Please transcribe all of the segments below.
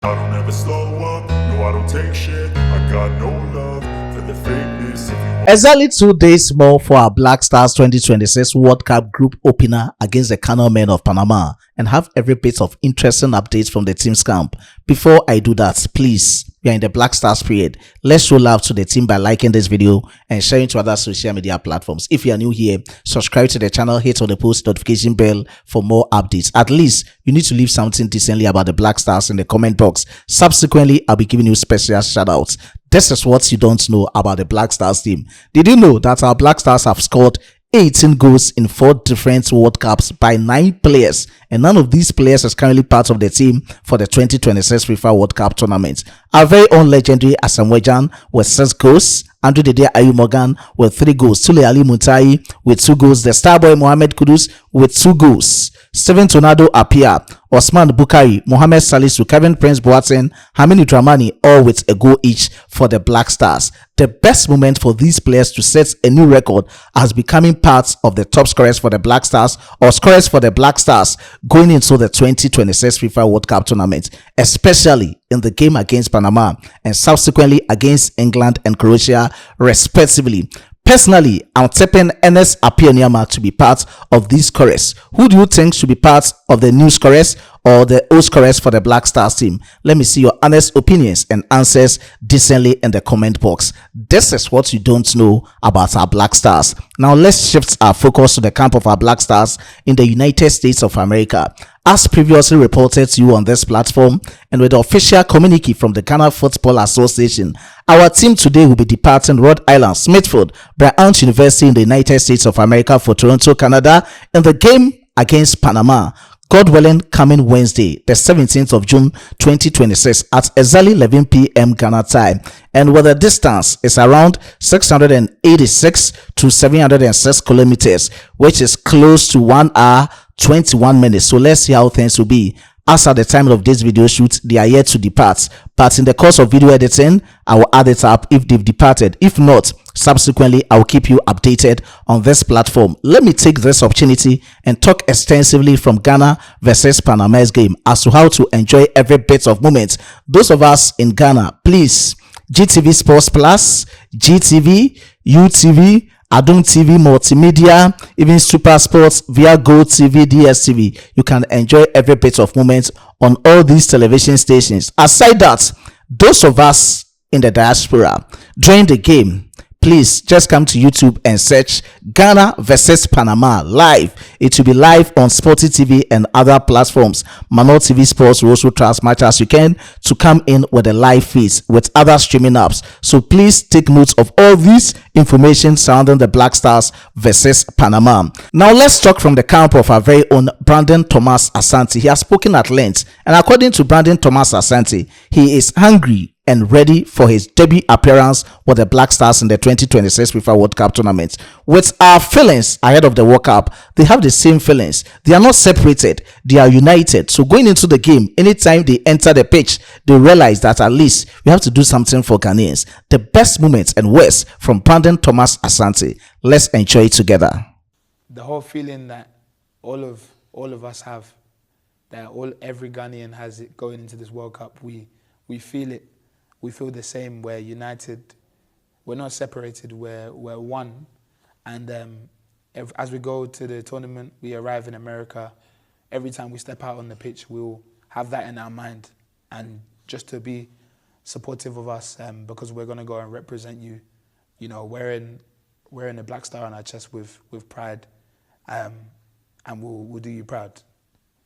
I don't ever slow up, no I don't take shit. I got no love for the fakeness. Exactly 2 days more for our Black Stars 2026 World Cup group opener against the Canal Men of Panama, and have every bit of interesting updates from the team's camp. Before I do that, please, we are in the Black Stars period. Let's show love to the team by liking this video and sharing to other social media platforms. If you are new here, subscribe to the channel, hit on the post notification bell for more updates. At least you need to leave something decently about the Black Stars in the comment box. Subsequently, I'll be giving you special shout outs. This is what you don't know about the Black Stars team. Did you know that our Black Stars have scored 18 goals in 4 different World Cups by 9 players, and none of these players is currently part of the team for the 2026 FIFA World Cup tournament? Our very own legendary Asamoah with 6 goals, Andrew Dede Ayew Morgan with 3 goals, Sule Ali Mutai with 2 goals, the Starboy Mohamed Kudus with 2 goals, Steven Tornado Apia, Osman Bukari, Mohamed Salisu, Kevin Prince Boateng, Hamini Dramani, all with a goal each for the Black Stars. The best moment for these players to set a new record as becoming part of the top scorers for the Black Stars, or scorers for the Black Stars going into the 2026 FIFA World Cup tournament, especially in the game against Panama and subsequently against England and Croatia respectively. Personally, I'm tipping Ernest Appiah to be part of these scorers. Who do you think should be part of the new scorers or the old scorers for the Black Stars team? Let me see your honest opinions and answers decently in the comment box. This is what you don't know about our Black Stars. Now let's shift our focus to the camp of our Black Stars in the United States of America. As previously reported to you on this platform, and with the official communique from the Ghana Football Association, our team today will be departing Rhode Island, Smithfield, Bryant University in the United States of America for Toronto, Canada, in the game against Panama, God willing, coming Wednesday, the 17th of June 2026 at exactly 11 p.m. Ghana time. And where the distance is around 686 to 706 kilometers, which is close to 1 hour 21 minutes. So let's see how things will be. As at the time of this video shoot, they are yet to depart, but in the course of video editing, I will add it up if they've departed. If not, subsequently I will keep you updated on this platform. Let me take this opportunity and talk extensively from Ghana versus Panama's game as to how to enjoy every bit of moment. Those of us in Ghana, please, GTV Sports Plus, GTV, UTV, Adon TV, Multimedia, even Super Sports via Go TV, DSTV. You can enjoy every bit of moment on all these television stations. Aside that, those of us in the diaspora during the game, please just come to YouTube and search Ghana versus Panama live. It will be live on Sporty TV and other platforms. Manor TV Sports will also try as much as you can to come in with the live feeds with other streaming apps. So please take note of all this information surrounding the Black Stars versus Panama. Now let's talk from the camp of our very own Brandon Thomas-Asante. He has spoken at length, and according to Brandon Thomas-Asante, he is hungry and ready for his debut appearance with the Black Stars in the 2026 FIFA World Cup tournament. With our feelings ahead of the World Cup, they have the same feelings. They are not separated, they are united. So going into the game, anytime they enter the pitch, they realize that at least we have to do something for Ghanaians. The best moments and words from Brandon Thomas-Asante. Let's enjoy it together. The whole feeling that all of us have, that every Ghanaian has it going into this World Cup, we feel it. We feel the same. We're united. We're not separated. We're one. And as we go to the tournament, we arrive in America. Every time we step out on the pitch, we'll have that in our mind, and just to be supportive of us, because we're going to go and represent you. You know, wearing a Black Star on our chest with pride, and we'll do you proud.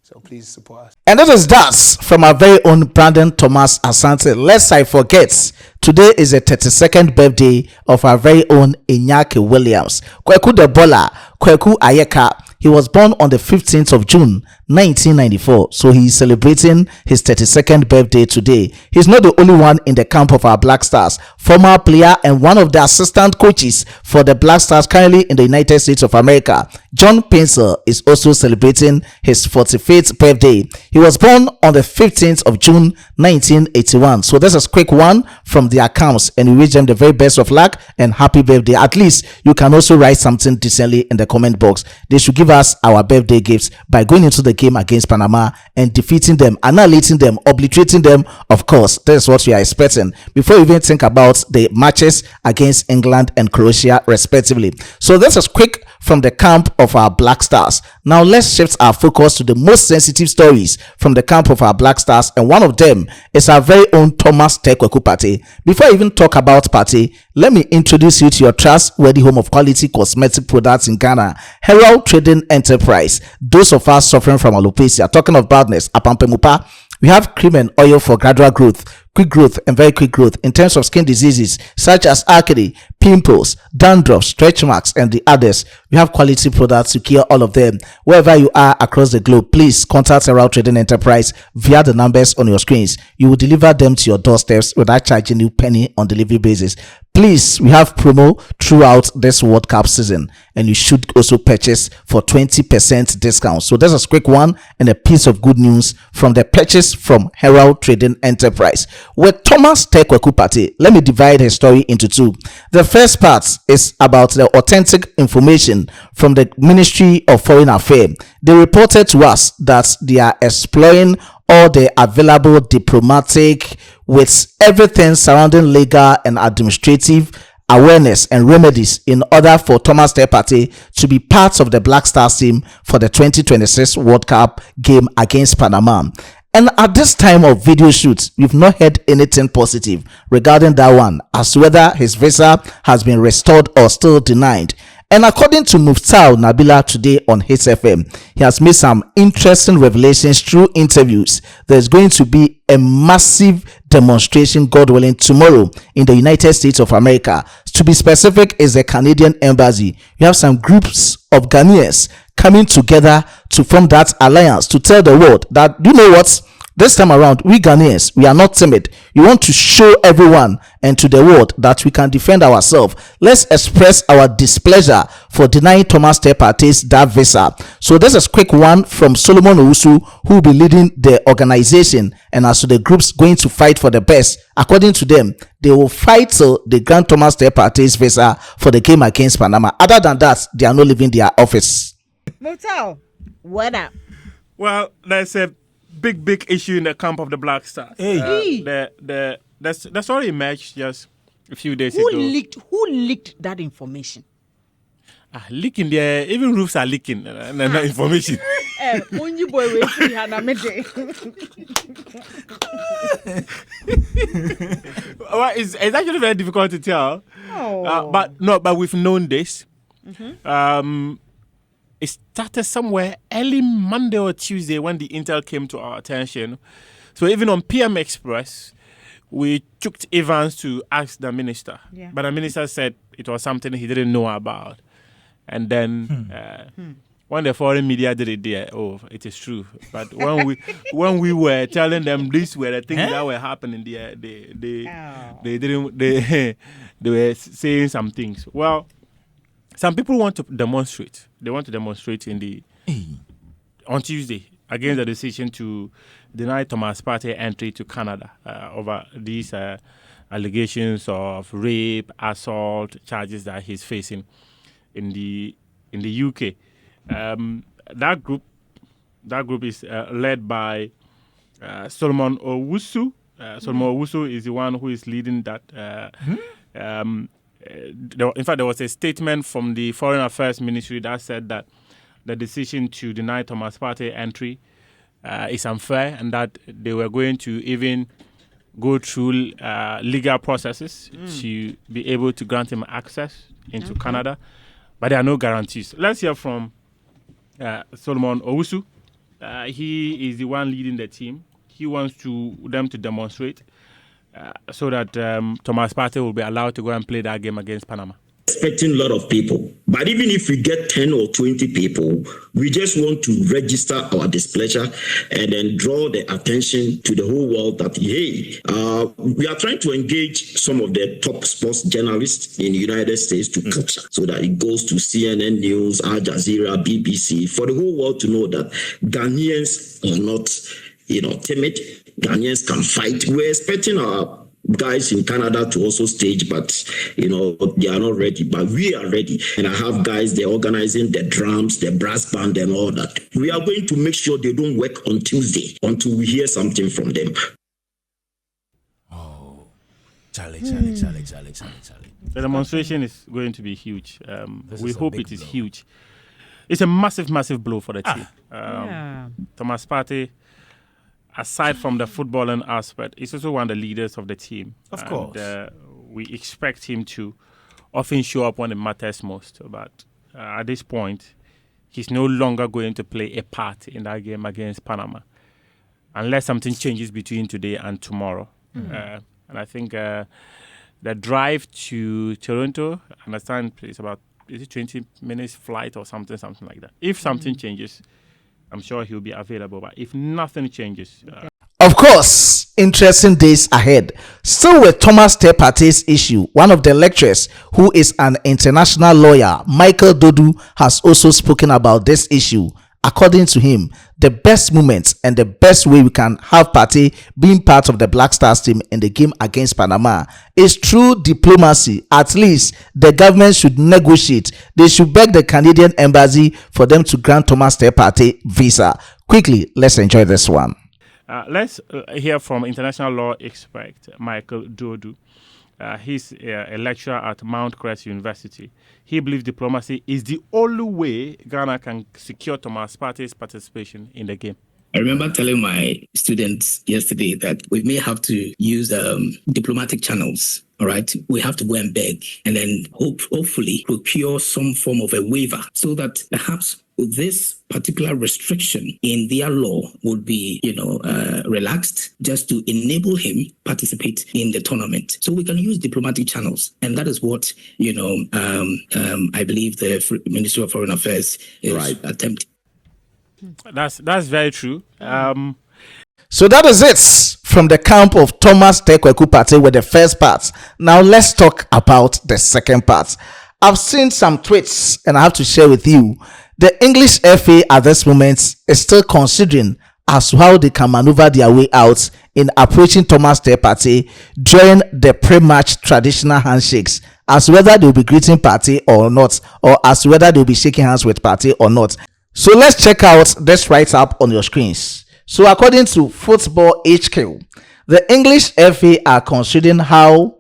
So please support us. And that is that from our very own Brandon Thomas-Asante. Lest I forget, today is the 32nd birthday of our very own Inyake Williams. Kweku the Bola, Kweku Ayeka. He was born on the 15th of June, 1994. So he is celebrating his 32nd birthday today. He's not the only one in the camp of our Black Stars. Former player and one of the assistant coaches for the Black Stars currently in the United States of America, John Pencil, is also celebrating his 45th birthday. He was born on the 15th of June, 1981. So this is quick one from the accounts, and we wish them the very best of luck and happy birthday. At least you can also write something decently in the comment box. They should give us our birthday gifts by going into the the game against Panama and defeating them, annihilating them, obliterating them. Of course, that's what we are expecting before we even think about the matches against England and Croatia respectively. So this is quick from the camp of our Black Stars. Now let's shift our focus to the most sensitive stories from the camp of our Black Stars, and one of them is our very own Thomas Partey. Before I even talk about Partey, let me introduce you to your trustworthy home of quality cosmetic products in Ghana, Herald Trading Enterprise. Those of us suffering from alopecia, talking of baldness, apampemupa, we have cream and oil for gradual growth, quick growth, and very quick growth in terms of skin diseases such as acne, pimples, dandruff, stretch marks, and the others. We have quality products to cure all of them. Wherever you are across the globe, please contact Herald Trading Enterprise via the numbers on your screens. You will deliver them to your doorsteps without charging you penny on delivery basis. Please, we have promo throughout this World Cup season, and you should also purchase for 20% discount. So that's a quick one and a piece of good news from the purchase from Herald Trading Enterprise. With Thomas Partey, let me divide his story into two. The first part is about the authentic information from the Ministry of Foreign Affairs. They reported to us that they are exploring all the available diplomatic with everything surrounding legal and administrative awareness and remedies in order for Thomas Partey to be part of the Black Stars team for the 2026 World Cup game against Panama. And at this time of video shoot, we've not heard anything positive regarding that one, as to whether his visa has been restored or still denied. And according to Muftau Nabila today on HFM, he has made some interesting revelations through interviews. There's going to be a massive demonstration, God willing, tomorrow in the United States of America. To be specific, is the Canadian Embassy. You have some groups of Ghanaians coming together to form that alliance to tell the world that, you know what, this time around, we Ghanaians, we are not timid. We want to show everyone and to the world that we can defend ourselves. Let's express our displeasure for denying Thomas Partey's that visa. So this is quick one from Solomon Owusu, who will be leading the organization, and as to the groups going to fight for the best. According to them, they will fight till they grant Thomas Partey's visa for the game against Panama. Other than that, they are not leaving their office. Motel, what up? Well, there's a big issue in the camp of the Black Stars. Hey. The story emerged just a few days Who ago. Who leaked that information? Leaking there, even roofs are leaking. No information. Only boy we free Hannah Mede. Well, it's actually very difficult to tell. Oh. But we've known this. Mm-hmm. It started somewhere early Monday or Tuesday when the intel came to our attention. So even on PM Express, we took Evans to ask the minister. Yeah. But the minister said it was something he didn't know about. And then when the foreign media did it there, it is true. But when we were telling them these were the things that were happening there, they were saying some things. Well, some people want to demonstrate. They want to demonstrate on Tuesday against the decision to deny Thomas Partey entry to Canada over these allegations of rape, assault charges that he's facing in the UK. That group is led by Solomon Owusu. Solomon Owusu is the one who is leading that. In fact, there was a statement from the Foreign Affairs Ministry that said that the decision to deny Thomas Partey entry is unfair, and that they were going to even go through legal processes to be able to grant him access into Canada, but there are no guarantees. Let's hear from Solomon Owusu. He is the one leading the team. He wants them to demonstrate so that Thomas Partey will be allowed to go and play that game against Panama. Expecting a lot of people, but even if we get 10 or 20 people, we just want to register our displeasure and then draw the attention to the whole world that, hey, we are trying to engage some of the top sports journalists in the United States to capture, so that it goes to CNN News, Al Jazeera, BBC, for the whole world to know that Ghanaians are not, timid. Ghanaians can fight. We're expecting our guys in Canada to also stage, but they are not ready. But we are ready, and I have guys they're organizing the drums, the brass band, and all that. We are going to make sure they don't work on Tuesday until we hear something from them. Charlie. The demonstration is going to be huge. We is a hope big it is blow. huge. It's a massive blow for the team. Yeah. Thomas Partey, aside from the footballing aspect, is also one of the leaders of the team. Of course. We expect him to often show up when it matters most. But at this point, he's no longer going to play a part in that game against Panama, unless something changes between today and tomorrow. And I think the drive to Toronto, I understand it's about 20 minutes flight or something like that. If something changes, I'm sure he'll be available. But if nothing changes, Of course, interesting days ahead. Still with Thomas Partey's issue, one of the lecturers who is an international lawyer, Michael Dodu, has also spoken about this issue. According to him, the best moment and the best way we can have Partey being part of the Black Stars team in the game against Panama is through diplomacy. At least the government should negotiate. They should beg the Canadian embassy for them to grant Thomas Partey visa. Quickly, let's enjoy this one. let's hear from international law expert Michael Dodu. He's a lecturer at Mount Crest University. He believes diplomacy is the only way Ghana can secure Thomas Partey's participation in the game. I remember telling my students yesterday that we may have to use diplomatic channels. All right, we have to go and beg, and then hopefully procure some form of a waiver, so that perhaps this particular restriction in their law would be, relaxed, just to enable him participate in the tournament. So we can use diplomatic channels, and that is what I believe the Ministry of Foreign Affairs is attempting. That's very true. So that is it from the camp of Thomas Partey with the first part. Now let's talk about the second part. I've seen some tweets and I have to share with you. The English FA at this moment is still considering as to how they can maneuver their way out in approaching Thomas Partey during the pre-match traditional handshakes, as whether they'll be greeting Partey or not, or as whether they'll be shaking hands with Partey or not. So let's check out this write-up on your screens. So according to Football HQ, the English FA are considering how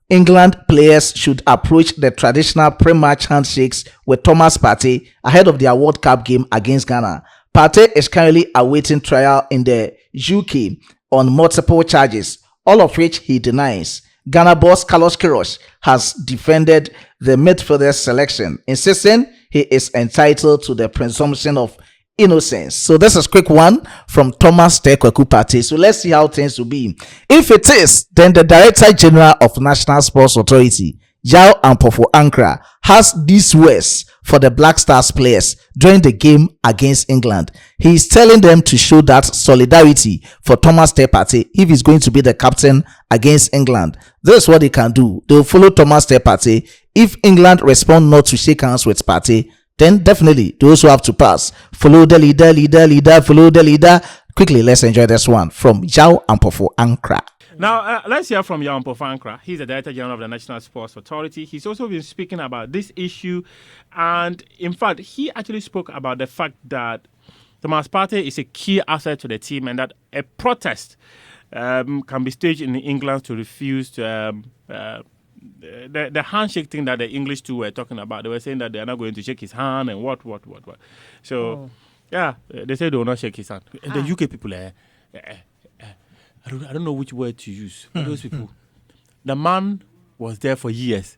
England players should approach the traditional pre-match handshakes with Thomas Partey ahead of their World Cup game against Ghana. Partey is currently awaiting trial in the UK on multiple charges, all of which he denies. Ghana boss Carlos Queiroz has defended the midfielder's selection, insisting he is entitled to the presumption of innocence. So this is quick one from Thomas Partey. So let's see how things will be. If it is, then the Director General of National Sports Authority, Yao Ampofo-Ankra, has these words for the Black Stars players during the game against England. He is telling them to show that solidarity for Thomas Partey if he's going to be the captain against England. This is what they can do. They will follow Thomas Partey. If England respond not to shake hands with Partey, then definitely they also have to pass. Follow the leader, follow the leader. Quickly, let's enjoy this one from Yao Ampofo-Ankra. Now, let's hear from Yao Ampofo-Ankra. He's the Director General of the National Sports Authority. He's also been speaking about this issue. And in fact, he actually spoke about the fact that Thomas Partey is a key asset to the team and that a protest can be staged in England to refuse to the handshake thing that the English two were talking about. They were saying that they are not going to shake his hand and what. So, yeah, they say they will not shake his hand. The UK people, I don't know which word to use. Those people, the man was there for years.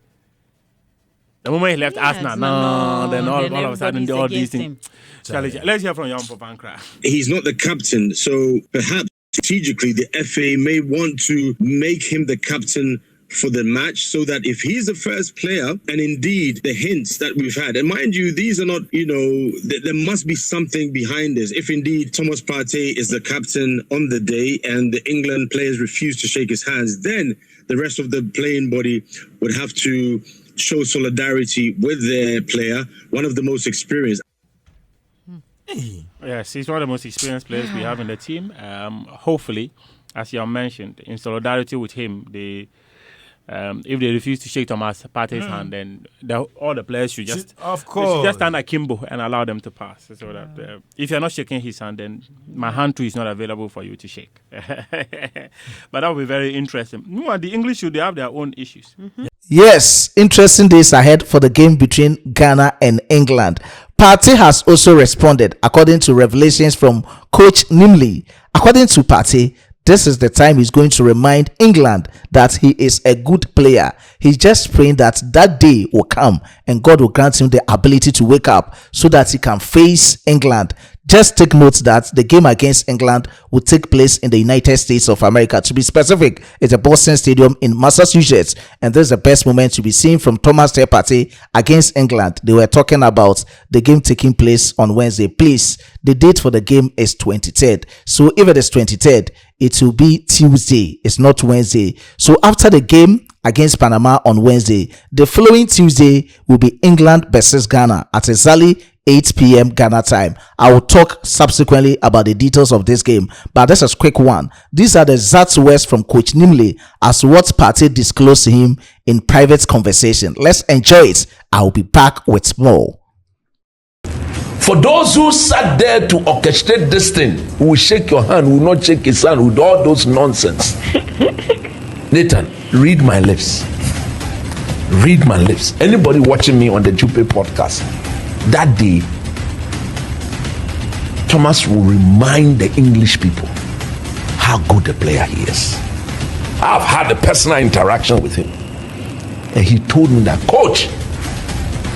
The moment he left Arsenal, then all of a sudden, all these things. Let's hear from Yao Ampofo-Ankra. He's not the captain, so perhaps strategically the FA may want to make him the captain for the match, so that if he's the first player, and indeed the hints that we've had, and mind you, these are not, there must be something behind this. If indeed Thomas Partey is the captain on the day and the England players refuse to shake his hands, then the rest of the playing body would have to show solidarity with their player, one of the most experienced. Yes, he's one of the most experienced players we have in the team. Hopefully, as you have mentioned, in solidarity with him, if they refuse to shake Thomas-Partey's hand, then all the players should just just stand akimbo and allow them to pass. So that if you're not shaking his hand, then my hand too is not available for you to shake. But that will be very interesting. The English they have their own issues. Yes, interesting days ahead for the game between Ghana and England. Partey has also responded, according to revelations from Coach Nimley. According to Partey, this is the time he's going to remind England that he is a good player. He's just praying that day will come and God will grant him the ability to wake up so that he can face England. Just take note that the game against England will take place in the United States of America. To be specific, it's a Boston Stadium in Massachusetts, and this is the best moment to be seen from Thomas-Asante Partey against England. They were talking about the game taking place on Wednesday. Please, the date for the game is 23rd. So if it is 23rd, it will be Tuesday. It's not Wednesday. So after the game against Panama on Wednesday, the following Tuesday will be England versus Ghana at exactly 8 p.m. Ghana time. I will talk subsequently about the details of this game, but this is a quick one. These are the exact words from Coach Nimley as what Partey disclosed to him in private conversation. Let's enjoy it. I will be back with more. For those who sat there to orchestrate this thing, who will shake your hand, who will not shake his hand with all those nonsense. Nathan, read my lips. Read my lips. Anybody watching me on the Jupe podcast, that day, Thomas will remind the English people how good a player he is. I've had a personal interaction with him, and he told me that, Coach,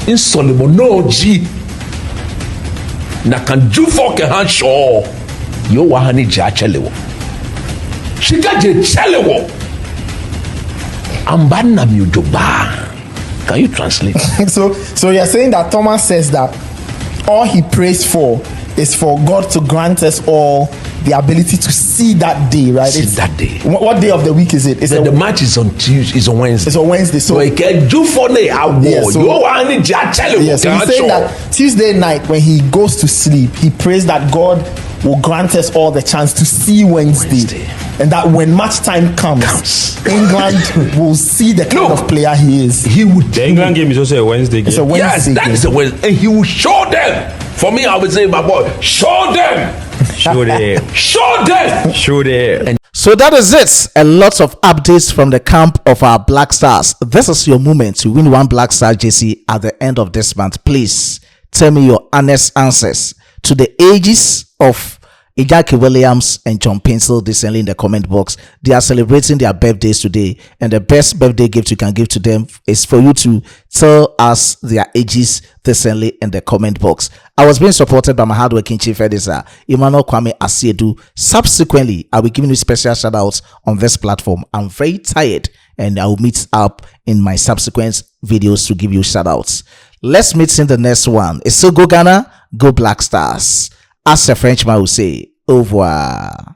in Solomon, no G, na can do for can show yo wahani jachelewo. Shika je chelewo. Ambana miujoba. Can you translate? So you're saying that Thomas says that all he prays for is for God to grant us all the ability to see that day, right? See that day. What day of the week is it? The match is on Tuesday. Is on Wednesday. It's on Wednesday. So he can do for the hour. So he's saying that Tuesday night when he goes to sleep, he prays that God will grant us all the chance to see Wednesday. And that when match time comes. England will see the kind of player he is. He would. The England game is also a Wednesday game. It's a Wednesday yes, that game. is a Wednesday. And he will show them. For me, I would say, my boy, show them. Show them. Show them. Show them. So that is it. A lot of updates from the camp of our Black Stars. This is your moment to win one Black Star jersey at the end of this month. Please tell me your honest answers to the ages of Ijaki Williams and John Pencil decently in the comment box. They are celebrating their birthdays today, and the best birthday gift you can give to them is for you to tell us their ages decently in the comment box. I was being supported by my hardworking chief editor, Emmanuel Kwame Asiedu. Subsequently, I'll be giving you special shout outs on this platform. I'm very tired, and I will meet up in my subsequent videos to give you shout outs. Let's meet in the next one. It's so go Ghana, go Black Stars. As a Frenchman will say, au revoir.